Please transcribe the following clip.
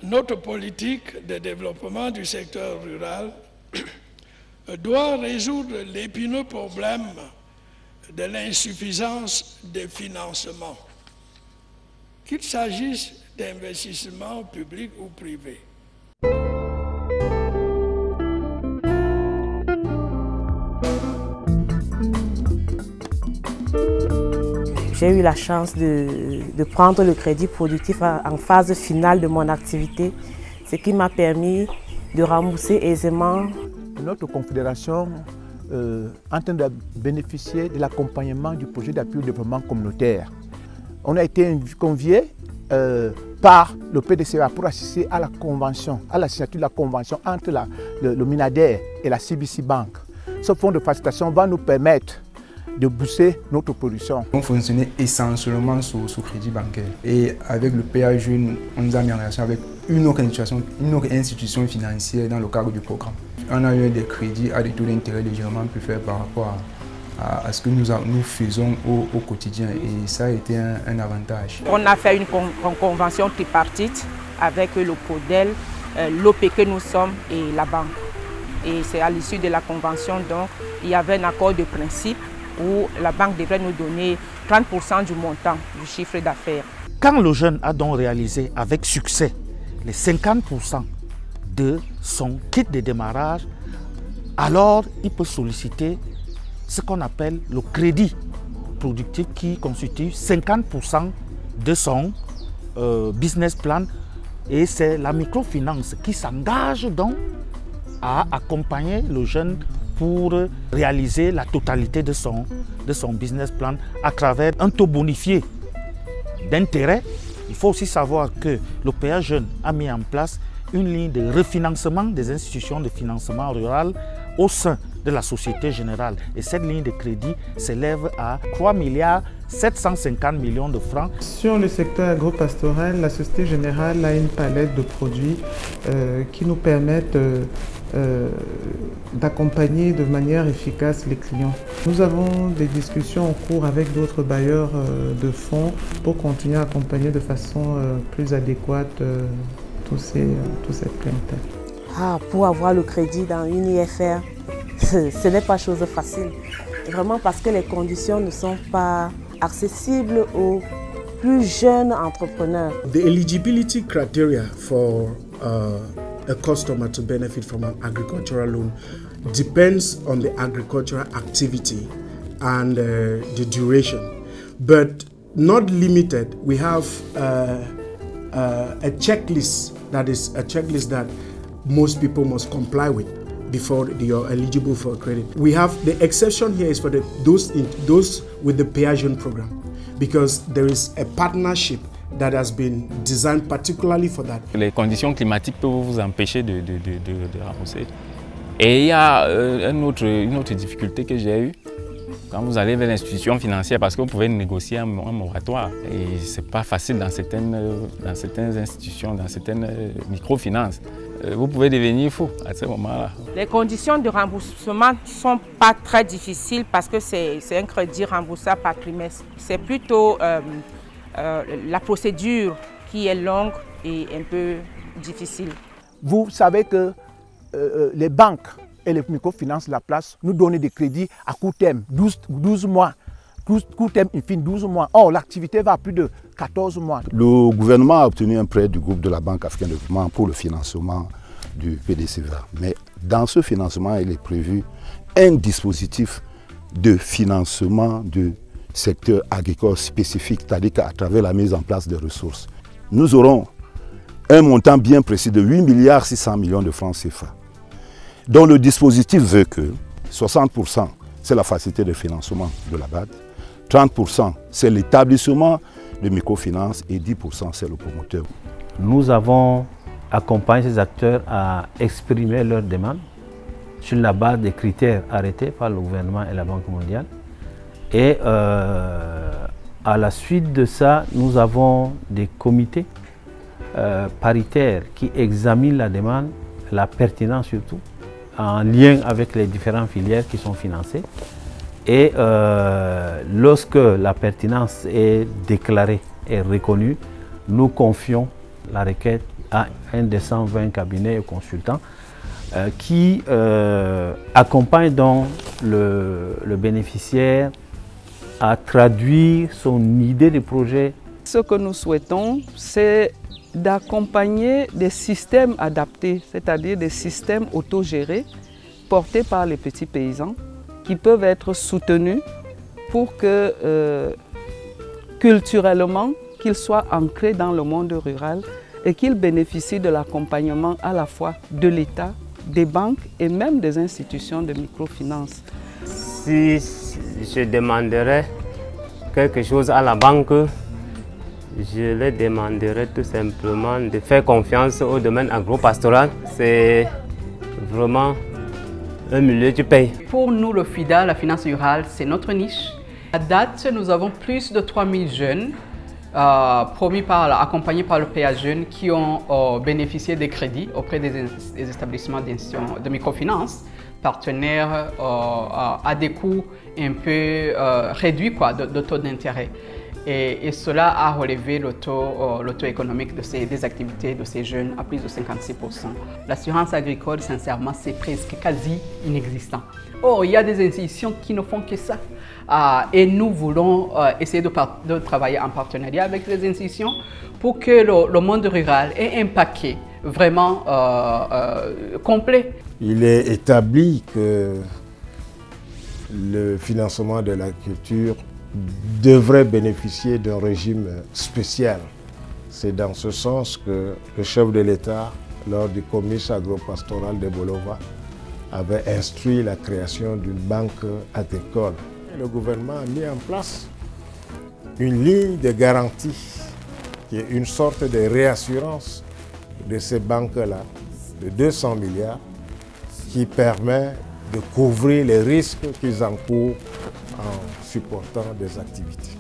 Notre politique de développement du secteur rural doit résoudre l'épineux problème de l'insuffisance des financements, qu'il s'agisse d'investissements publics ou privés. J'ai eu la chance de prendre le crédit productif en phase finale de mon activité, ce qui m'a permis de rembourser aisément. Notre confédération est en train de bénéficier de l'accompagnement du projet d'appui au développement communautaire. On a été conviés par le PDCA pour assister à la convention, à la signature de la convention entre le Minader et la CBC Bank. Ce fonds de facilitation va nous permettre de booster notre production. On fonctionnait essentiellement sous crédit bancaire. Et avec le PA Jeune, on nous a mis en relation avec une autre institution financière dans le cadre du programme. On a eu des crédits à des taux d'intérêt légèrement plus faibles par rapport à ce que nous faisons au quotidien. Et ça a été un avantage. On a fait une convention tripartite avec le PODEL, l'OP que nous sommes et la banque. Et c'est à l'issue de la convention, donc, il y avait un accord de principe où la banque devrait nous donner 30% du montant du chiffre d'affaires. Quand le jeune a donc réalisé avec succès les 50% de son kit de démarrage, alors il peut solliciter ce qu'on appelle le crédit productif qui constitue 50% de son business plan, et c'est la microfinance qui s'engage donc à accompagner le jeune pour réaliser la totalité de son business plan à travers un taux bonifié d'intérêt. Il faut aussi savoir que le PA Jeune a mis en place une ligne de refinancement des institutions de financement rural au sein de la Société Générale. Et cette ligne de crédit s'élève à 3,750 milliards de francs. Sur le secteur agro-pastoral, la Société Générale a une palette de produits qui nous permettent d'accompagner de manière efficace les clients. Nous avons des discussions en cours avec d'autres bailleurs de fonds pour continuer à accompagner de façon plus adéquate toute cette clientèle. Pour avoir le crédit dans une IFR, ce n'est pas chose facile. Vraiment parce que les conditions ne sont pas accessibles aux plus jeunes entrepreneurs. The eligibility criteria for a customer to benefit from an agricultural loan depends on the agricultural activity and the duration, but not limited. We have a checklist that is a checklist that most people must comply with before you're eligible for credit. We have the exception here is for those with the PA Jeune program, because there is a partnership that has been designed particularly for that. Les conditions climatiques peuvent vous empêcher de rembourser. Et il y a une autre difficulté que j'ai eue quand vous allez vers l'institution financière, parce que vous pouvez négocier un moratoire. Et ce n'est pas facile dans certaines institutions, dans certaines microfinances. Vous pouvez devenir fou à ce moment-là. Les conditions de remboursement ne sont pas très difficiles parce que c'est un crédit remboursable par trimestre. C'est plutôt la procédure qui est longue et un peu difficile. Vous savez que les banques et les microfinances de la place nous donnent des crédits à court terme, 12 mois. Court terme, il finit 12 mois. Or, l'activité va à plus de 14 mois. Le gouvernement a obtenu un prêt du groupe de la Banque africaine de développement pour le financement du PDCA. Mais dans ce financement, il est prévu un dispositif de financement du secteur agricole spécifique, c'est-à-dire qu'à travers la mise en place des ressources. Nous aurons un montant bien précis de 8,6 milliards de francs CFA. Donc le dispositif veut que 60% c'est la facilité de financement de la BAD, 30% c'est l'établissement de microfinance et 10% c'est le promoteur. Nous avons accompagné ces acteurs à exprimer leurs demandes sur la base des critères arrêtés par le gouvernement et la Banque mondiale. Et à la suite de ça, nous avons des comités paritaires qui examinent la demande, la pertinence surtout, en lien avec les différentes filières qui sont financées. Et lorsque la pertinence est déclarée et reconnue, nous confions la requête à un des 120 cabinets et consultants qui accompagnent donc le bénéficiaire à traduire son idée de projet. Ce que nous souhaitons, c'est d'accompagner des systèmes adaptés, c'est-à-dire des systèmes autogérés portés par les petits paysans qui peuvent être soutenus pour que culturellement, qu'ils soient ancrés dans le monde rural et qu'ils bénéficient de l'accompagnement à la fois de l'État, des banques et même des institutions de microfinance. Si je demanderais quelque chose à la banque, je leur demanderais tout simplement de faire confiance au domaine agro-pastoral. C'est vraiment un milieu qui paye. Pour nous, le FIDA, la finance rurale, c'est notre niche. À date, nous avons plus de 3000 jeunes accompagnés par le PA Jeunes qui ont bénéficié des crédits auprès des établissements de microfinance, partenaires à des coûts un peu réduits de taux d'intérêt. Et cela a relevé le taux économique des activités de ces jeunes à plus de 56%. L'assurance agricole, sincèrement, c'est presque quasi inexistant. Or, il y a des institutions qui ne font que ça. Et nous voulons essayer de travailler en partenariat avec les institutions pour que le monde rural ait un paquet vraiment complet. Il est établi que le financement de l'agriculture devrait bénéficier d'un régime spécial. C'est dans ce sens que le chef de l'État, lors du comice agro-pastoral de Bolova, avait instruit la création d'une banque agricole. Le gouvernement a mis en place une ligne de garantie qui est une sorte de réassurance de ces banques-là de 200 milliards qui permet de couvrir les risques qu'ils encourent en supportant des activités.